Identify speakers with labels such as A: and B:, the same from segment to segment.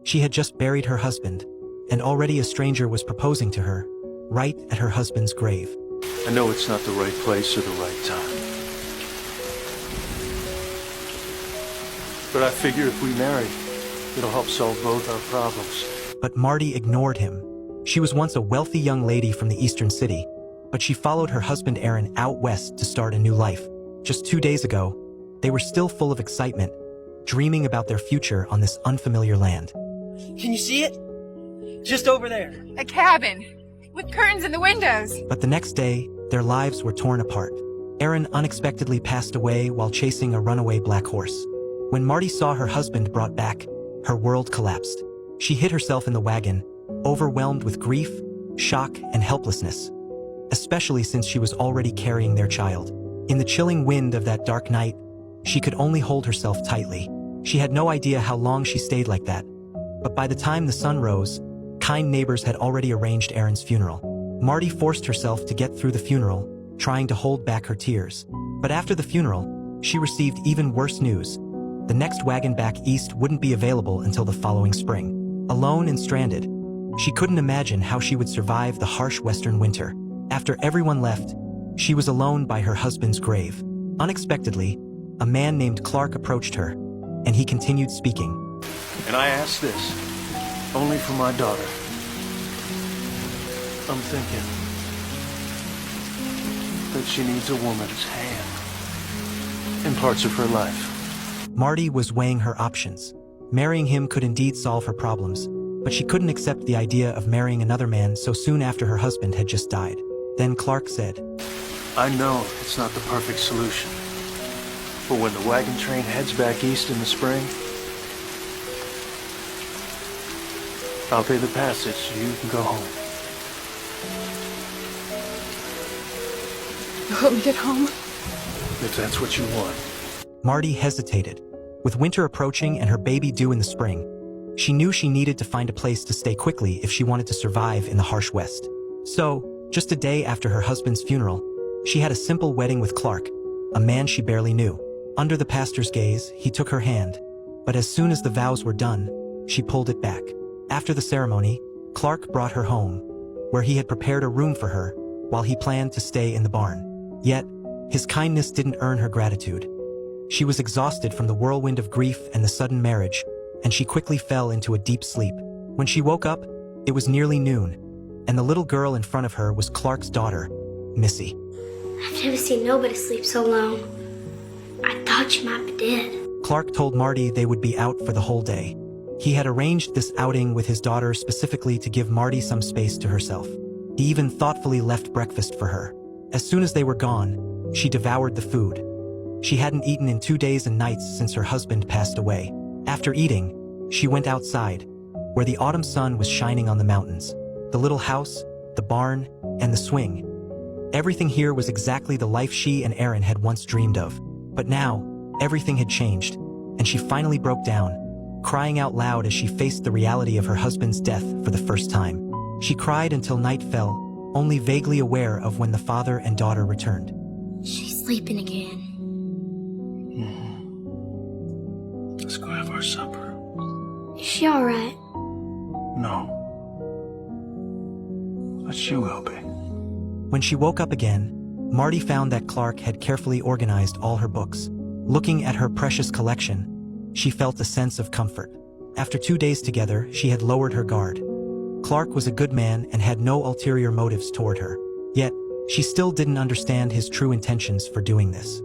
A: She had just buried her husband, and already a stranger was proposing to her, right at her husband's grave.
B: I know it's not the right place or the right time. But I figure if we marry, it'll help solve both our problems.
A: But Marty ignored him. She was once a wealthy young lady from the eastern city, but she followed her husband Aaron out west to start a new life. Just 2 days ago, they were still full of excitement, dreaming about their future on this unfamiliar land.
C: Can you see it? Just over there.
D: A cabin with curtains in the windows.
A: But the next day, their lives were torn apart. Aaron unexpectedly passed away while chasing a runaway black horse. When Marty saw her husband brought back, her world collapsed. She hid herself in the wagon, overwhelmed with grief, shock, and helplessness, especially since she was already carrying their child. In the chilling wind of that dark night, she could only hold herself tightly. She had no idea how long she stayed like that. But by the time the sun rose, kind neighbors had already arranged Aaron's funeral. Marty forced herself to get through the funeral, trying to hold back her tears. But after the funeral, she received even worse news. The next wagon back east wouldn't be available until the following spring. Alone and stranded, she couldn't imagine how she would survive the harsh western winter. After everyone left, she was alone by her husband's grave. Unexpectedly, a man named Clark approached her, and he continued speaking.
B: And I ask this, only for my daughter. I'm thinking that she needs a woman's hand in parts of her life.
A: Marty was weighing her options. Marrying him could indeed solve her problems, but she couldn't accept the idea of marrying another man so soon after her husband had just died. Then Clark said,
B: I know it's not the perfect solution, but when the wagon train heads back east in the spring, I'll pay the passage so you can go home.
D: You help me get home?
B: If that's what you want.
A: Marty hesitated. With winter approaching and her baby due in the spring, she knew she needed to find a place to stay quickly if she wanted to survive in the harsh West. So, just a day after her husband's funeral, she had a simple wedding with Clark, a man she barely knew. Under the pastor's gaze, he took her hand, but as soon as the vows were done, she pulled it back. After the ceremony, Clark brought her home, where he had prepared a room for her, while he planned to stay in the barn. Yet, his kindness didn't earn her gratitude. She was exhausted from the whirlwind of grief and the sudden marriage, and she quickly fell into a deep sleep. When she woke up, it was nearly noon, and the little girl in front of her was Clark's daughter, Missy.
E: I've never seen nobody sleep so long. I thought you might be dead.
A: Clark told Marty they would be out for the whole day. He had arranged this outing with his daughter specifically to give Marty some space to herself. He even thoughtfully left breakfast for her. As soon as they were gone, she devoured the food. She hadn't eaten in 2 days and nights since her husband passed away. After eating, she went outside, where the autumn sun was shining on the mountains. The little house, the barn, and the swing. Everything here was exactly the life she and Aaron had once dreamed of. But now, everything had changed, and she finally broke down, crying out loud as she faced the reality of her husband's death for the first time. She cried until night fell, only vaguely aware of when the father and daughter returned.
E: She's sleeping again.
B: Let's go have our supper.
E: Is she all right?
B: No. But she will be.
A: When she woke up again, Marty found that Clark had carefully organized all her books. Looking at her precious collection, she felt a sense of comfort. After 2 days together, she had lowered her guard. Clark was a good man and had no ulterior motives toward her. Yet, she still didn't understand his true intentions for doing this.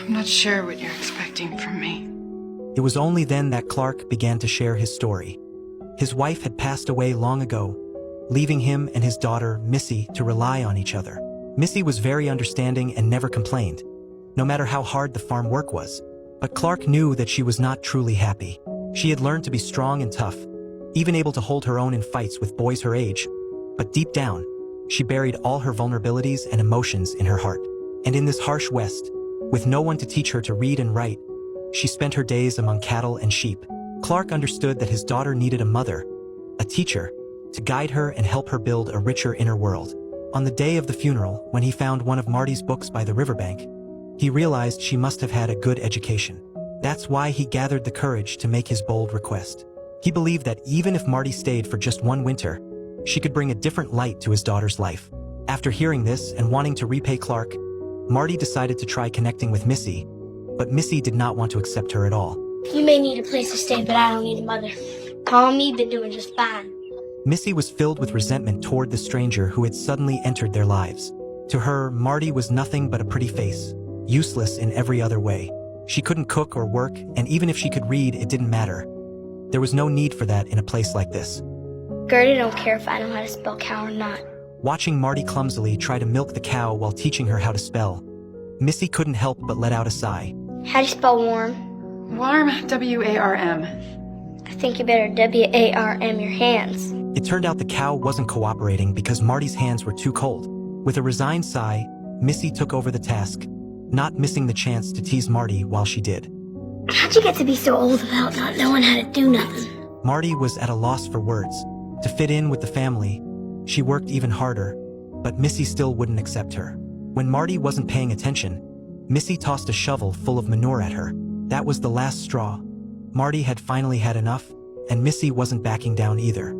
D: I'm not sure what you're expecting from me.
A: It was only then that Clark began to share his story. His wife had passed away long ago, leaving him and his daughter, Missy, to rely on each other. Missy was very understanding and never complained, no matter how hard the farm work was. But Clark knew that she was not truly happy. She had learned to be strong and tough, even able to hold her own in fights with boys her age. But deep down, she buried all her vulnerabilities and emotions in her heart. And in this harsh West, with no one to teach her to read and write, she spent her days among cattle and sheep. Clark understood that his daughter needed a mother, a teacher, to guide her and help her build a richer inner world. On the day of the funeral, when he found one of Marty's books by the riverbank, he realized she must have had a good education. That's why he gathered the courage to make his bold request. He believed that even if Marty stayed for just one winter, she could bring a different light to his daughter's life. After hearing this and wanting to repay Clark, Marty decided to try connecting with Missy, but Missy did not want to accept her at all.
E: You may need a place to stay, but I don't need a mother. Paul and me been doing just fine.
A: Missy was filled with resentment toward the stranger who had suddenly entered their lives. To her, Marty was nothing but a pretty face, useless in every other way. She couldn't cook or work, and even if she could read, it didn't matter. There was no need for that in a place like this.
E: Gertie don't care if I know how to spell cow or not.
A: Watching Marty clumsily try to milk the cow while teaching her how to spell, Missy couldn't help but let out a sigh.
E: How do you spell warm?
D: Warm, W-A-R-M.
E: I think you better W-A-R-M your hands.
A: It turned out the cow wasn't cooperating because Marty's hands were too cold. With a resigned sigh, Missy took over the task, not missing the chance to tease Marty while she did.
E: How'd you get to be so old without not knowing how to do nothing?
A: Marty was at a loss for words. To fit in with the family, she worked even harder, but Missy still wouldn't accept her. When Marty wasn't paying attention, Missy tossed a shovel full of manure at her. That was the last straw. Marty had finally had enough, and Missy wasn't backing down either.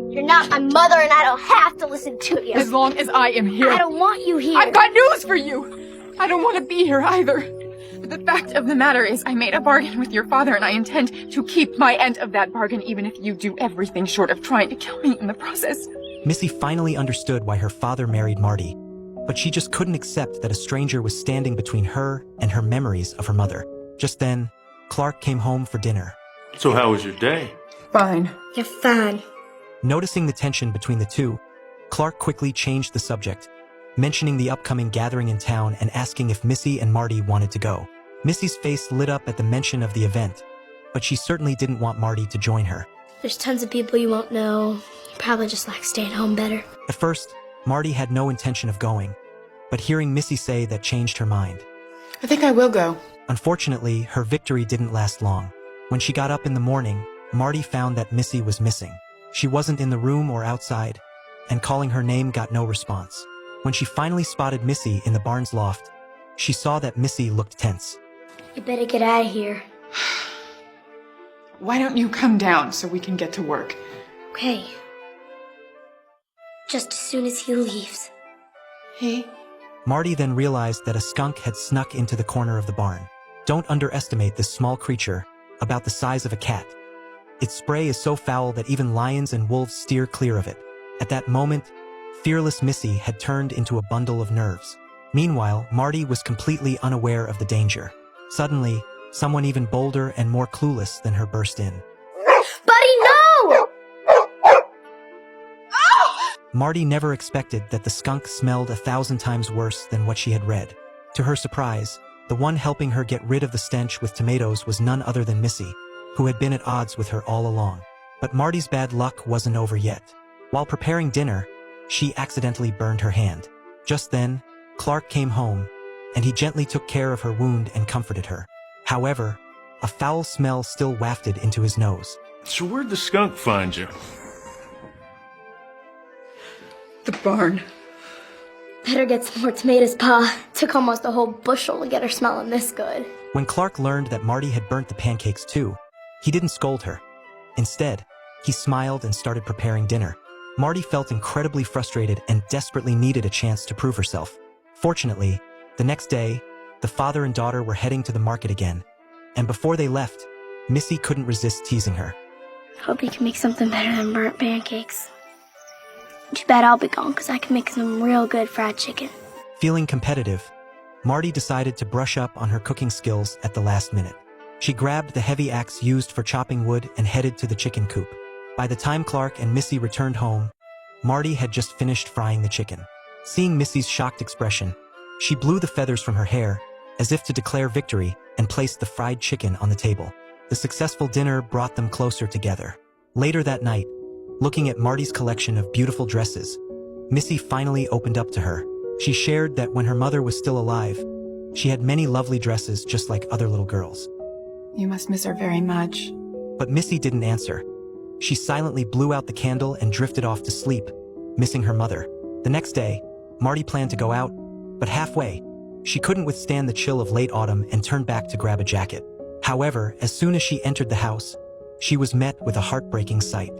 E: You're not my mother and I don't have to listen to you.
D: As long as I am here.
E: I don't want you here.
D: I've got news for you! I don't want to be here either. But the fact of the matter is I made a bargain with your father and I intend to keep my end of that bargain even if you do everything short of trying to kill me in the process.
A: Missy finally understood why her father married Marty, but she just couldn't accept that a stranger was standing between her and her memories of her mother. Just then, Clark came home for dinner.
B: So how was your day?
D: Fine.
E: You're fine.
A: Noticing the tension between the two, Clark quickly changed the subject, mentioning the upcoming gathering in town and asking if Missy and Marty wanted to go. Missy's face lit up at the mention of the event, but she certainly didn't want Marty to join her.
E: There's tons of people you won't know. You probably just like staying home better.
A: At first, Marty had no intention of going, but hearing Missy say that changed her mind.
D: I think I will go.
A: Unfortunately, her victory didn't last long. When she got up in the morning, Marty found that Missy was missing. She wasn't in the room or outside, and calling her name got no response. When she finally spotted Missy in the barn's loft, she saw that Missy looked tense.
E: You better get out of here.
D: Why don't you come down so we can get to work?
E: Okay. Just as soon as he leaves.
D: He?
A: Marty then realized that a skunk had snuck into the corner of the barn. Don't underestimate this small creature, about the size of a cat. Its spray is so foul that even lions and wolves steer clear of it. At that moment, fearless Missy had turned into a bundle of nerves. Meanwhile, Marty was completely unaware of the danger. Suddenly, someone even bolder and more clueless than her burst in.
E: Buddy, no!
A: Marty never expected that the skunk smelled 1,000 times worse than what she had read. To her surprise, the one helping her get rid of the stench with tomatoes was none other than Missy, who had been at odds with her all along. But Marty's bad luck wasn't over yet. While preparing dinner, she accidentally burned her hand. Just then, Clark came home, and he gently took care of her wound and comforted her. However, a foul smell still wafted into his nose.
B: So where'd the skunk find you?
D: The barn.
E: Better get some more tomatoes, Pa. Took almost a whole bushel to get her smelling this good.
A: When Clark learned that Marty had burnt the pancakes too, he didn't scold her. Instead, he smiled and started preparing dinner. Marty felt incredibly frustrated and desperately needed a chance to prove herself. Fortunately, the next day, the father and daughter were heading to the market again, and before they left, Missy couldn't resist teasing her.
E: Hope you can make something better than burnt pancakes. Too bad I'll be gone, because I can make some real good fried chicken.
A: Feeling competitive, Marty decided to brush up on her cooking skills at the last minute. She grabbed the heavy axe used for chopping wood and headed to the chicken coop. By the time Clark and Missy returned home, Marty had just finished frying the chicken. Seeing Missy's shocked expression, she blew the feathers from her hair, as if to declare victory, and placed the fried chicken on the table. The successful dinner brought them closer together. Later that night, looking at Marty's collection of beautiful dresses, Missy finally opened up to her. She shared that when her mother was still alive, she had many lovely dresses just like other little girls.
D: You must miss her very much.
A: But Missy didn't answer. She silently blew out the candle and drifted off to sleep, missing her mother. The next day, Marty planned to go out, but halfway, she couldn't withstand the chill of late autumn and turned back to grab a jacket. However, as soon as she entered the house, She was met with a heartbreaking sight.